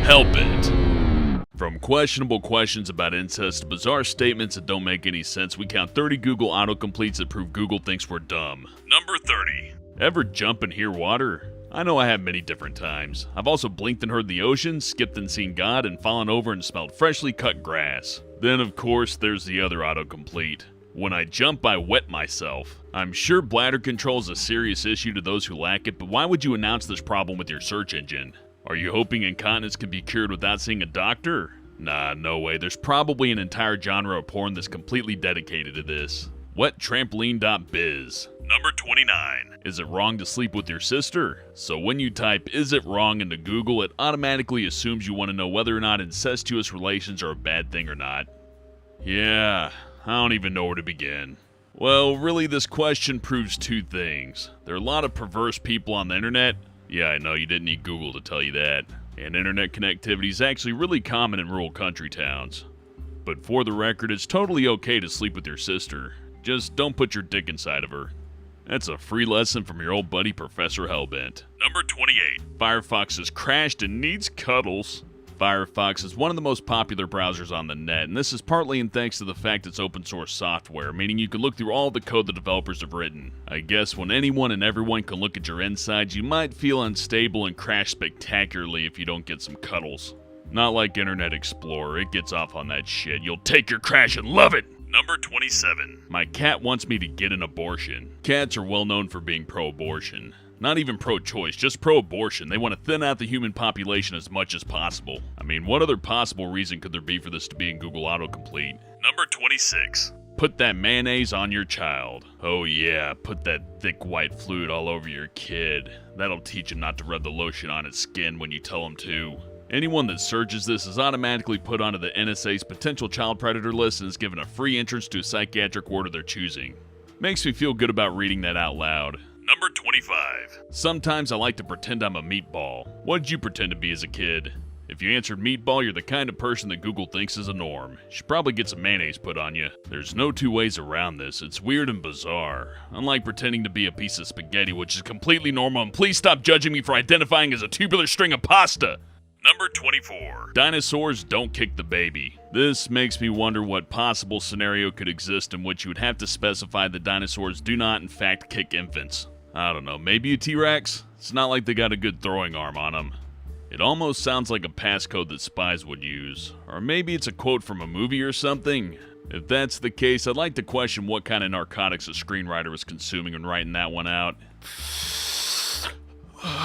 Hellbent. From questionable questions about incest to bizarre statements that don't make any sense, we count 30 Google autocompletes that prove Google thinks we're dumb. Number 30. Ever jump and hear water? I know I have many different times. I've also blinked and heard the ocean, skipped and seen God, and fallen over and smelled freshly cut grass. Then, of course, there's the other autocomplete. When I jump, I wet myself. I'm sure bladder control is a serious issue to those who lack it, but why would you announce this problem with your search engine? Are you hoping incontinence can be cured without seeing a doctor? Nah, no way. There's probably an entire genre of porn that's completely dedicated to this. Wettrampoline.biz. Number 29. Is it wrong to sleep with your sister? So when you type "is it wrong" into Google, it automatically assumes you want to know whether or not incestuous relations are a bad thing or not. Yeah, I don't even know where to begin. Well, really, this question proves two things. There are a lot of perverse people on the internet. Yeah, I know, you didn't need Google to tell you that. And internet connectivity is actually really common in rural country towns. But for the record, it's totally okay to sleep with your sister. Just don't put your dick inside of her. That's a free lesson from your old buddy Professor Hellbent. Number 28. Firefox has crashed and needs cuddles. Firefox is one of the most popular browsers on the net, and this is partly in thanks to the fact it's open source software, meaning you can look through all the code the developers have written. I guess when anyone and everyone can look at your insides, you might feel unstable and crash spectacularly if you don't get some cuddles. Not like Internet Explorer, it gets off on that shit. You'll take your crash and love it! Number 27. My cat wants me to get an abortion. Cats are well known for being pro-abortion. Not even pro-choice, just pro-abortion. They want to thin out the human population as much as possible. I mean, what other possible reason could there be for this to be in Google autocomplete? Number 26. Put that mayonnaise on your child. Oh yeah, put that thick white fluid all over your kid. That'll teach him not to rub the lotion on his skin when you tell him to. Anyone that searches this is automatically put onto the NSA's potential child predator list and is given a free entrance to a psychiatric ward of their choosing. Makes me feel good about reading that out loud. Number 25. Sometimes I like to pretend I'm a meatball. What did you pretend to be as a kid? If you answered meatball, you're the kind of person that Google thinks is a norm. You should probably get some mayonnaise put on you. There's no two ways around this. It's weird and bizarre. Unlike pretending to be a piece of spaghetti, which is completely normal, and please stop judging me for identifying as a tubular string of pasta. Number 24. Dinosaurs don't kick the baby. This makes me wonder what possible scenario could exist in which you would have to specify that dinosaurs do not in fact kick infants. I don't know, maybe a T-Rex? It's not like they got a good throwing arm on them. It almost sounds like a passcode that spies would use. Or maybe it's a quote from a movie or something. If that's the case, I'd like to question what kind of narcotics a screenwriter was consuming when writing that one out.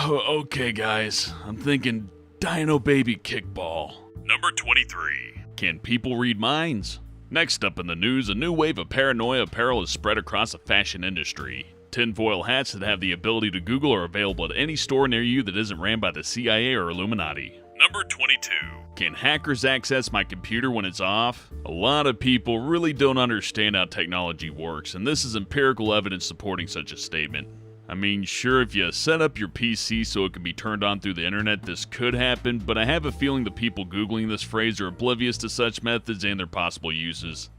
Okay guys, I'm thinking Dino Baby Kickball. Number 23. Can people read minds? Next up in the news, a new wave of paranoia apparel is spread across the fashion industry. Tinfoil hats that have the ability to Google are available at any store near you that isn't ran by the CIA or Illuminati. Number 22. Can hackers access my computer when it's off? A lot of people really don't understand how technology works, and this is empirical evidence supporting such a statement. I mean, sure, if you set up your PC so it can be turned on through the internet, this could happen, but I have a feeling the people Googling this phrase are oblivious to such methods and their possible uses.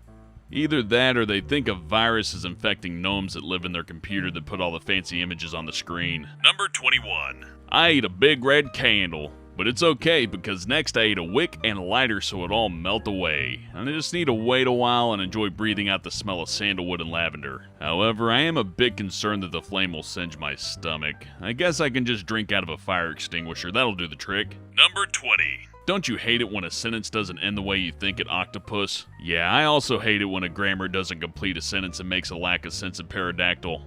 Either that or they think a virus is infecting gnomes that live in their computer that put all the fancy images on the screen. Number 21. I ate a big red candle. But it's okay, because next I ate a wick and a lighter so it all melt away. And I just need to wait a while and enjoy breathing out the smell of sandalwood and lavender. However, I am a bit concerned that the flame will singe my stomach. I guess I can just drink out of a fire extinguisher, that'll do the trick. Number 20. Don't you hate it when a sentence doesn't end the way you think it, octopus? Yeah, I also hate it when a grammar doesn't complete a sentence and makes a lack of sense of pterodactyl.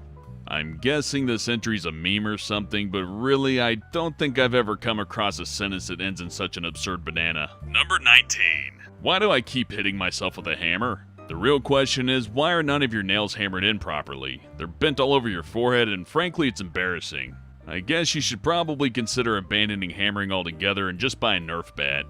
I'm guessing this entry's a meme or something, but really, I don't think I've ever come across a sentence that ends in such an absurd banana. Number 19. Why do I keep hitting myself with a hammer? The real question is, why are none of your nails hammered in properly? They're bent all over your forehead, and frankly, it's embarrassing. I guess you should probably consider abandoning hammering altogether and just buy a Nerf bat.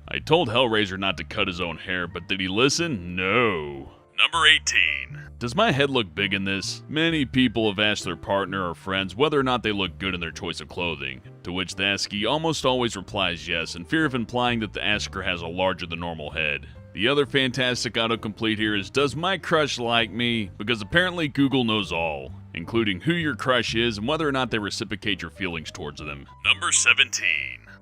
I told Hellraiser not to cut his own hair, but did he listen? No. Number 18. Does my head look big in this? Many people have asked their partner or friends whether or not they look good in their choice of clothing, to which the askee almost always replies yes, in fear of implying that the asker has a larger than normal head. The other fantastic autocomplete here is, does my crush like me? Because apparently Google knows all, including who your crush is and whether or not they reciprocate your feelings towards them. Number 17.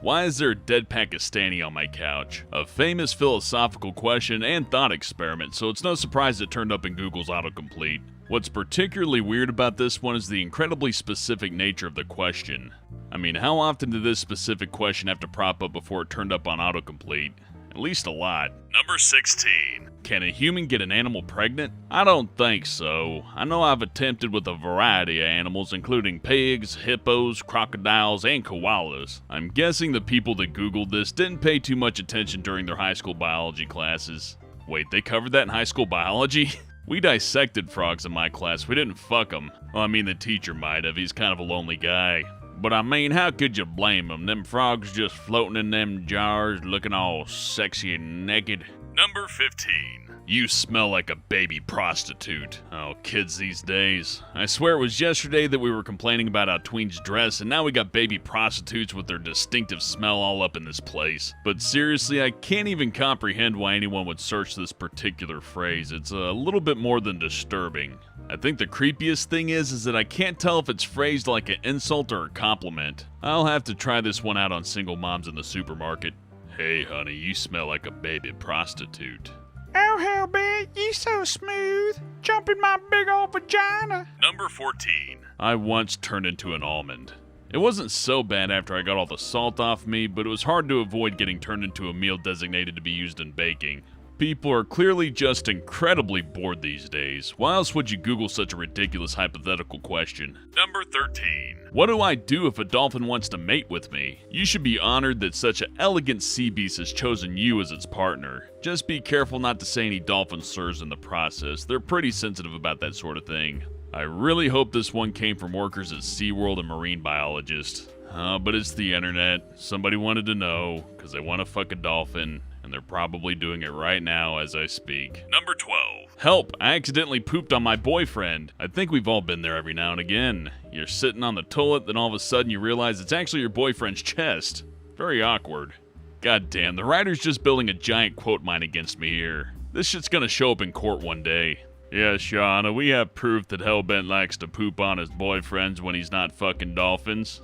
Why is there a dead Pakistani on my couch? A famous philosophical question and thought experiment, so it's no surprise it turned up in Google's autocomplete. What's particularly weird about this one is the incredibly specific nature of the question. I mean, how often did this specific question have to prop up before it turned up on autocomplete? At least a lot. Number 16. Can a human get an animal pregnant? I don't think so. I know I've attempted with a variety of animals, including pigs, hippos, crocodiles, and koalas. I'm guessing the people that Googled this didn't pay too much attention during their high school biology classes. Wait, they covered that in high school biology? We dissected frogs in my class, we didn't fuck them. Well, I mean, the teacher might have, he's kind of a lonely guy. But I mean, how could you blame them? Them frogs just floating in them jars, looking all sexy and naked. Number 15. You smell like a baby prostitute. Oh, kids these days. I swear it was yesterday that we were complaining about how tweens dress, and now we got baby prostitutes with their distinctive smell all up in this place. But seriously, I can't even comprehend why anyone would search this particular phrase. It's a little bit more than disturbing. I think the creepiest thing is that I can't tell if it's phrased like an insult or a compliment. I'll have to try this one out on single moms in the supermarket. Hey honey, you smell like a baby prostitute. Oh hell, bitch, you so smooth. Jump in my big old vagina. Number 14. I once turned into an almond. It wasn't so bad after I got all the salt off me, but it was hard to avoid getting turned into a meal designated to be used in baking. People are clearly just incredibly bored these days. Why else would you Google such a ridiculous hypothetical question? Number 13. What do I do if a dolphin wants to mate with me? You should be honored that such an elegant sea beast has chosen you as its partner. Just be careful not to say any dolphin slurs in the process. They're pretty sensitive about that sort of thing. I really hope this one came from workers at SeaWorld and marine biologists. But it's the internet. Somebody wanted to know, because they want to fuck a dolphin. And they're probably doing it right now as I speak. Number 12. Help! I accidentally pooped on my boyfriend. I think we've all been there every now and again. You're sitting on the toilet, then all of a sudden you realize it's actually your boyfriend's chest. Very awkward. God damn, the writer's just building a giant quote mine against me here. This shit's gonna show up in court one day. Yes, Your Honor, we have proof that Hellbent likes to poop on his boyfriends when he's not fucking dolphins.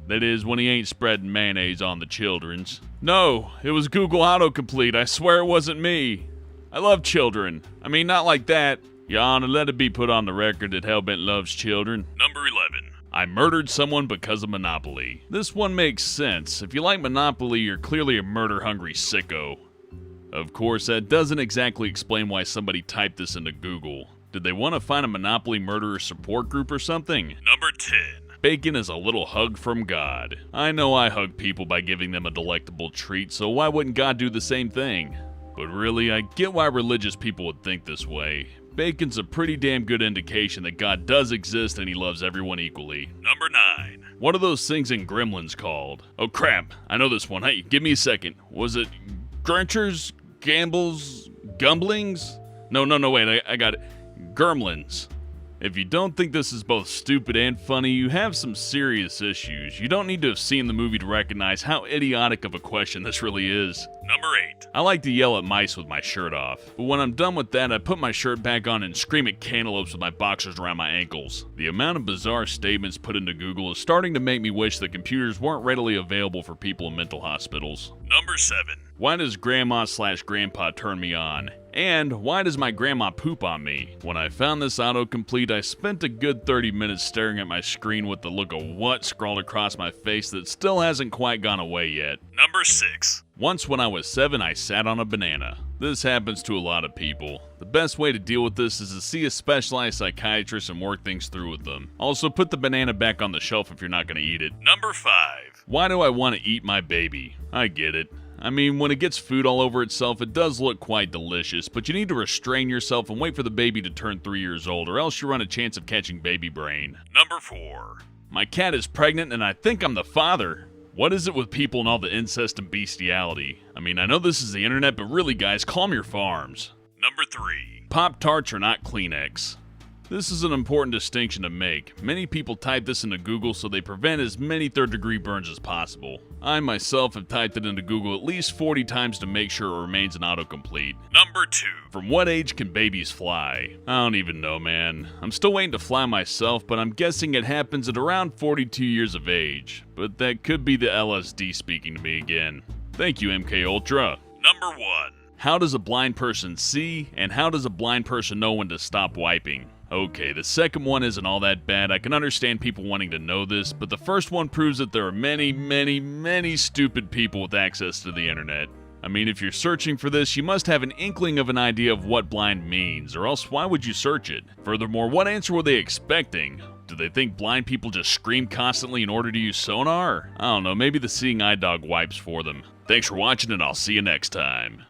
That is, when he ain't spreading mayonnaise on the children's. No, it was Google autocomplete. I swear it wasn't me. I love children. I mean, not like that. Your Honor, let it be put on the record that Hellbent loves children. Number 11. I murdered someone because of Monopoly. This one makes sense. If you like Monopoly, you're clearly a murder-hungry sicko. Of course, that doesn't exactly explain why somebody typed this into Google. Did they want to find a Monopoly murderer support group or something? Number 10. Bacon is a little hug from God. I know I hug people by giving them a delectable treat, so why wouldn't God do the same thing? But really, I get why religious people would think this way. Bacon's a pretty damn good indication that God does exist and he loves everyone equally. Number 9. What are those things in Gremlins called? Oh crap, I know this one. Hey, give me a second. Was it Grinchers? Gambles? Gumblings? No, wait, I got it. Gremlins. If you don't think this is both stupid and funny, you have some serious issues. You don't need to have seen the movie to recognize how idiotic of a question this really is. Number 8. I like to yell at mice with my shirt off. But when I'm done with that, I put my shirt back on and scream at cantaloupes with my boxers around my ankles. The amount of bizarre statements put into Google is starting to make me wish that computers weren't readily available for people in mental hospitals. Number 7. Why does grandma/grandpa turn me on? And why does my grandma poop on me? When I found this autocomplete, I spent a good 30 minutes staring at my screen with the look of what scrawled across my face that still hasn't quite gone away yet. Number 6. Once when I was 7, I sat on a banana. This happens to a lot of people. The best way to deal with this is to see a specialized psychiatrist and work things through with them. Also, put the banana back on the shelf if you're not going to eat it. Number 5. Why do I want to eat my baby? I get it. I mean, when it gets food all over itself, it does look quite delicious, but you need to restrain yourself and wait for the baby to turn 3 years old, or else you run a chance of catching baby brain. Number 4. My cat is pregnant and I think I'm the father. What is it with people and all the incest and bestiality? I mean, I know this is the internet, but really guys, calm your farms. Number 3. Pop-Tarts are not Kleenex. This is an important distinction to make. Many people type this into Google so they prevent as many third-degree burns as possible. I myself have typed it into Google at least 40 times to make sure it remains an autocomplete. Number 2. From what age can babies fly? I don't even know, man. I'm still waiting to fly myself, but I'm guessing it happens at around 42 years of age. But that could be the LSD speaking to me again. Thank you, MK Ultra. Number 1. How does a blind person see, and how does a blind person know when to stop wiping? Okay, the second one isn't all that bad. I can understand people wanting to know this, but the first one proves that there are many stupid people with access to the internet. I mean, if you're searching for this, you must have an inkling of an idea of what blind means, or else why would you search it? Furthermore, what answer were they expecting? Do they think blind people just scream constantly in order to use sonar? I don't know, maybe the seeing eye dog wipes for them. Thanks for watching, and I'll see you next time.